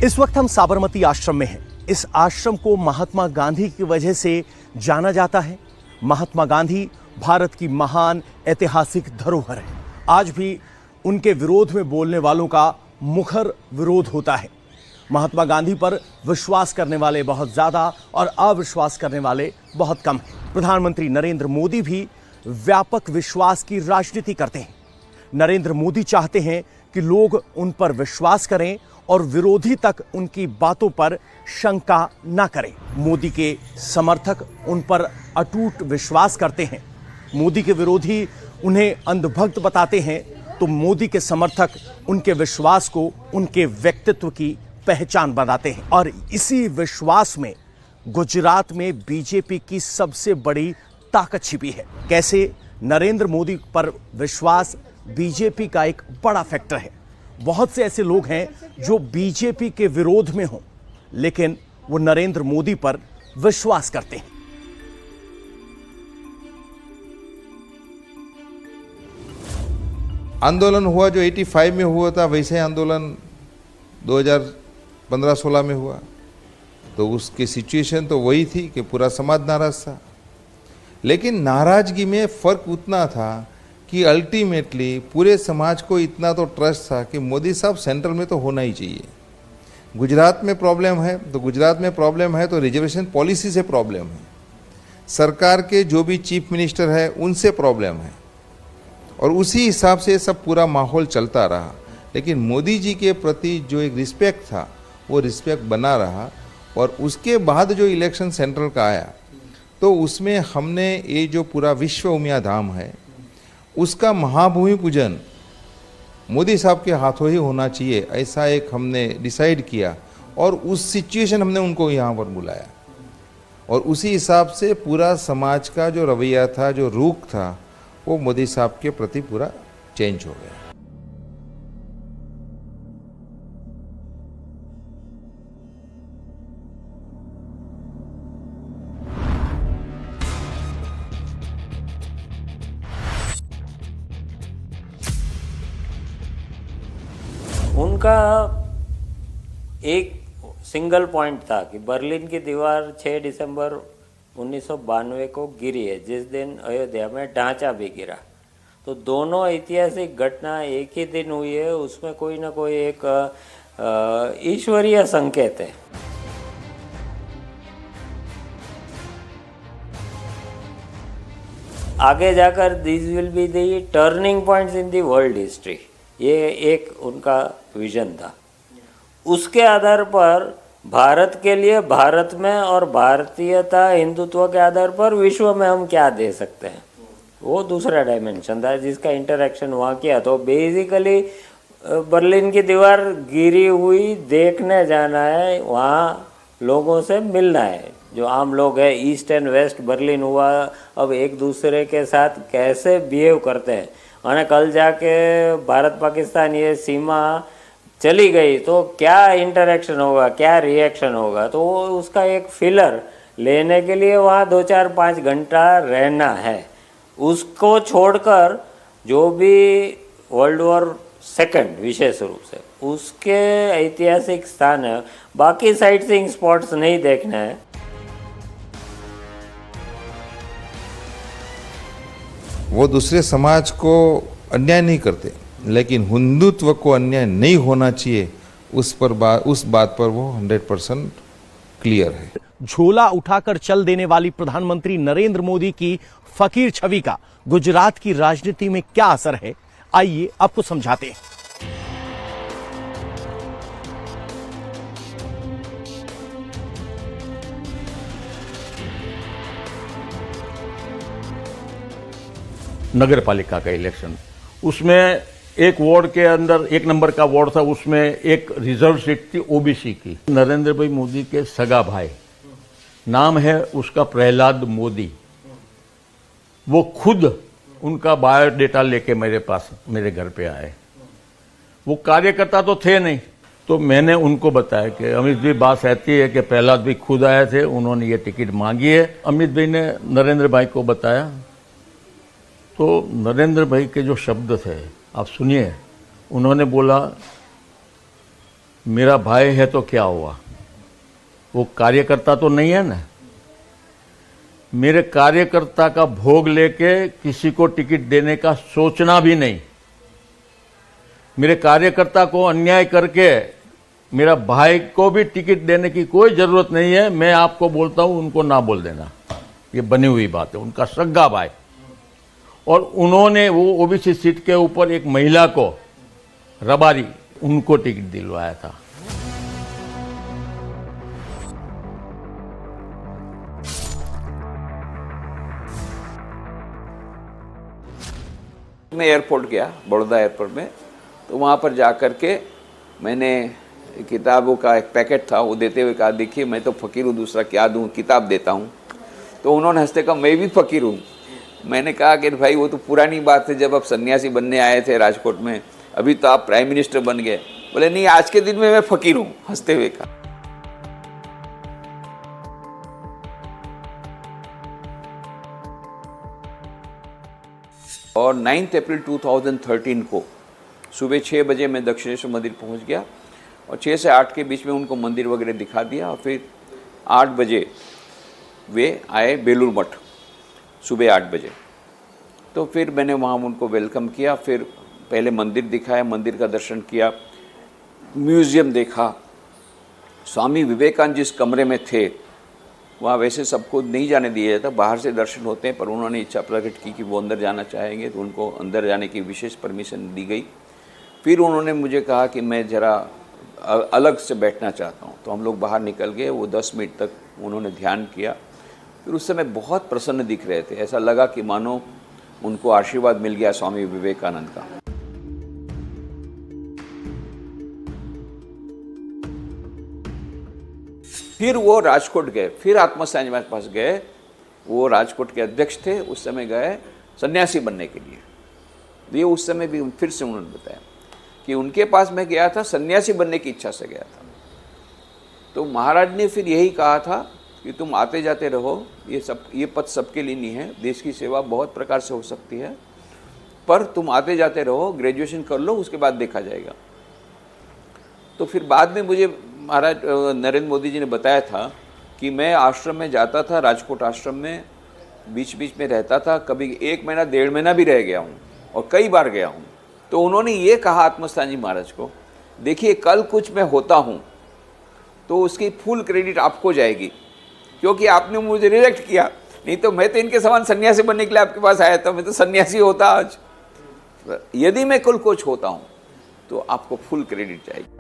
इस वक्त हम साबरमती आश्रम में हैं। इस आश्रम को महात्मा गांधी की वजह से जाना जाता है। महात्मा गांधी भारत की महान ऐतिहासिक धरोहर है। आज भी उनके विरोध में बोलने वालों का मुखर विरोध होता है। महात्मा गांधी पर विश्वास करने वाले बहुत ज्यादा और अविश्वास करने वाले बहुत कम हैं। प्रधानमंत्री नरेंद्र मोदी भी व्यापक विश्वास की राजनीति करते हैं। नरेंद्र मोदी चाहते हैं कि लोग उन पर विश्वास करें और विरोधी तक उनकी बातों पर शंका न करें। मोदी के समर्थक उन पर अटूट विश्वास करते हैं। मोदी के विरोधी उन्हें अंधभक्त बताते हैं तो मोदी के समर्थक उनके विश्वास को उनके व्यक्तित्व की पहचान बनाते हैं। और इसी विश्वास में गुजरात में बीजेपी की सबसे बड़ी ताकत छिपी है। कैसे नरेंद्र मोदी पर विश्वास बीजेपी का एक बड़ा फैक्टर है। बहुत से ऐसे लोग हैं जो बीजेपी के विरोध में हों, लेकिन वो नरेंद्र मोदी पर विश्वास करते हैं। आंदोलन हुआ जो 85 में हुआ था, वैसे आंदोलन 2015-16 में हुआ, तो उसकी सिचुएशन तो वही थी कि पूरा समाज नाराज था। लेकिन नाराजगी में फ़र्क उतना था कि अल्टीमेटली पूरे समाज को इतना तो ट्रस्ट था कि मोदी साहब सेंट्रल में तो होना ही चाहिए। गुजरात में प्रॉब्लम है तो गुजरात में प्रॉब्लम है तो रिजर्वेशन पॉलिसी से प्रॉब्लम है, सरकार के जो भी चीफ मिनिस्टर है उनसे प्रॉब्लम है, और उसी हिसाब से सब पूरा माहौल चलता रहा। लेकिन मोदी जी के प्रति जो एक रिस्पेक्ट था वो रिस्पेक्ट बना रहा। और उसके बाद जो इलेक्शन सेंट्रल का आया तो उसमें हमने ये जो पूरा विश्व उमिया धाम है उसका महाभूमि पूजन मोदी साहब के हाथों ही होना चाहिए, ऐसा एक हमने डिसाइड किया। और उस सिचुएशन हमने उनको यहाँ पर बुलाया और उसी हिसाब से पूरा समाज का जो रवैया था, जो रुख था, वो मोदी साहब के प्रति पूरा चेंज हो गया। उनका एक सिंगल पॉइंट था कि बर्लिन की दीवार 6 दिसंबर 1992 को गिरी है, जिस दिन अयोध्या में ढांचा भी गिरा। तो दोनों ऐतिहासिक घटना एक ही दिन हुई है, उसमें कोई ना कोई एक ईश्वरीय संकेत है। आगे जाकर this will be the turning points in the world history, ये एक उनका विजन था। उसके आधार पर भारत के लिए भारत में और भारतीयता हिंदुत्व के आधार पर विश्व में हम क्या दे सकते हैं, वो दूसरा डायमेंशन था जिसका इंटरेक्शन वहाँ किया। तो बेसिकली बर्लिन की दीवार गिरी हुई देखने जाना है, वहाँ लोगों से मिलना है। जो आम लोग हैं, ईस्ट एंड वेस्ट बर्लिन हुआ, अब एक दूसरे के साथ कैसे बिहेव करते हैं। और कल जाके भारत पाकिस्तान ये सीमा चली गई तो क्या इंटरेक्शन होगा, क्या रिएक्शन होगा, तो उसका एक फिलर लेने के लिए वहाँ 2-4-5 घंटा रहना है। उसको छोड़कर जो भी वर्ल्ड वॉर सेकंड विशेष रूप से उसके ऐतिहासिक स्थान है, बाकी साइट सीइंग स्पॉट्स नहीं देखना है। वो दूसरे समाज को अन्याय नहीं करते, लेकिन हिंदुत्व को अन्याय नहीं होना चाहिए, उस बात पर वो 100% क्लियर है। झोला उठाकर चल देने वाली प्रधानमंत्री नरेंद्र मोदी की फकीर छवि का गुजरात की राजनीति में क्या असर है, आइए आपको समझाते हैं। नगर पालिका का इलेक्शन, उसमें एक वार्ड के अंदर 1 नंबर का वार्ड था, उसमें एक रिजर्व सीट थी ओबीसी की। नरेंद्र भाई मोदी के सगा भाई, नाम है उसका प्रहलाद मोदी, वो खुद उनका बायोडेटा लेके मेरे घर पे आए। वो कार्यकर्ता तो थे नहीं, तो मैंने उनको बताया कि अमित भाई बात ऐसी है कि प्रहलाद भाई खुद आए थे, उन्होंने ये टिकट मांगी है। अमित भाई ने नरेंद्र भाई को बताया तो नरेंद्र भाई के जो शब्द थे आप सुनिए। उन्होंने बोला मेरा भाई है तो क्या हुआ, वो कार्यकर्ता तो नहीं है ना। मेरे कार्यकर्ता का भोग लेके किसी को टिकट देने का सोचना भी नहीं। मेरे कार्यकर्ता को अन्याय करके मेरा भाई को भी टिकट देने की कोई जरूरत नहीं है। मैं आपको बोलता हूं, उनको ना बोल देना, ये बनी हुई बात है। उनका सगा भाई, और उन्होंने वो ओबीसी सीट के ऊपर एक महिला को, रबारी, उनको टिकट दिलवाया था। मैं एयरपोर्ट गया, बड़ौदा एयरपोर्ट में, तो वहाँ पर जा कर के मैंने किताबों का एक पैकेट था, वो देते हुए कहा, देखिए मैं तो फ़कीर हूँ, दूसरा क्या दूँ, किताब देता हूँ। तो उन्होंने हंसते कहा, मैं भी फ़कीर हूँ। मैंने कहा कि भाई वो तो पुरानी बात है, जब आप सन्यासी बनने आए थे राजकोट में, अभी तो आप प्राइम मिनिस्टर बन गए। बोले नहीं, आज के दिन में मैं फ़कीर हूँ, हंसते हुए कहा। और 9 अप्रैल 2013 को सुबह 6 बजे मैं दक्षिणेश्वर मंदिर पहुंच गया और 6 से 8 के बीच में उनको मंदिर वगैरह दिखा दिया। और फिर 8 बजे वे आए बेलूर मठ, सुबह 8 बजे। तो फिर मैंने वहाँ उनको वेलकम किया। फिर पहले मंदिर दिखाया, मंदिर का दर्शन किया, म्यूज़ियम देखा। स्वामी विवेकानंद जिस कमरे में थे वहाँ वैसे सबको नहीं जाने दिया जाता, बाहर से दर्शन होते हैं, पर उन्होंने इच्छा प्रकट की कि वो अंदर जाना चाहेंगे, तो उनको अंदर जाने की विशेष परमिशन दी गई। फिर उन्होंने मुझे कहा कि मैं ज़रा अलग से बैठना चाहता हूँ, तो हम लोग बाहर निकल गए। वो 10 मिनट तक उन्होंने ध्यान किया। फिर उस समय बहुत प्रसन्न दिख रहे थे, ऐसा लगा कि मानो उनको आशीर्वाद मिल गया स्वामी विवेकानंद का। फिर वो राजकोट गए, फिर आत्मस्थान जी के पास गए। वो राजकोट के अध्यक्ष थे, उस समय गए सन्यासी बनने के लिए। ये उस समय भी फिर से उन्होंने बताया कि उनके पास मैं गया था, सन्यासी बनने की इच्छा से गया था। तो महाराज ने फिर यही कहा था कि तुम आते जाते रहो, ये पद सबके लिए नहीं है, देश की सेवा बहुत प्रकार से हो सकती है, पर तुम आते जाते रहो, ग्रेजुएशन कर लो, उसके बाद देखा जाएगा। तो फिर बाद में मुझे महाराज नरेंद्र मोदी जी ने बताया था कि मैं आश्रम में जाता था, राजकोट आश्रम में बीच बीच में रहता था, कभी 1 महीना 1.5 महीना भी रह गया हूँ और कई बार गया हूँ। तो उन्होंने ये कहा आत्मस्थान जी महाराज को, देखिए कल कुछ मैं होता हूँ तो उसकी फुल क्रेडिट आपको जाएगी, क्योंकि आपने मुझे रिजेक्ट किया। नहीं तो मैं तो इनके समान सन्यासी बनने के लिए आपके पास आया था, मैं तो सन्यासी होता आज। यदि मैं कल कुछ होता हूँ तो आपको फुल क्रेडिट जाएगी।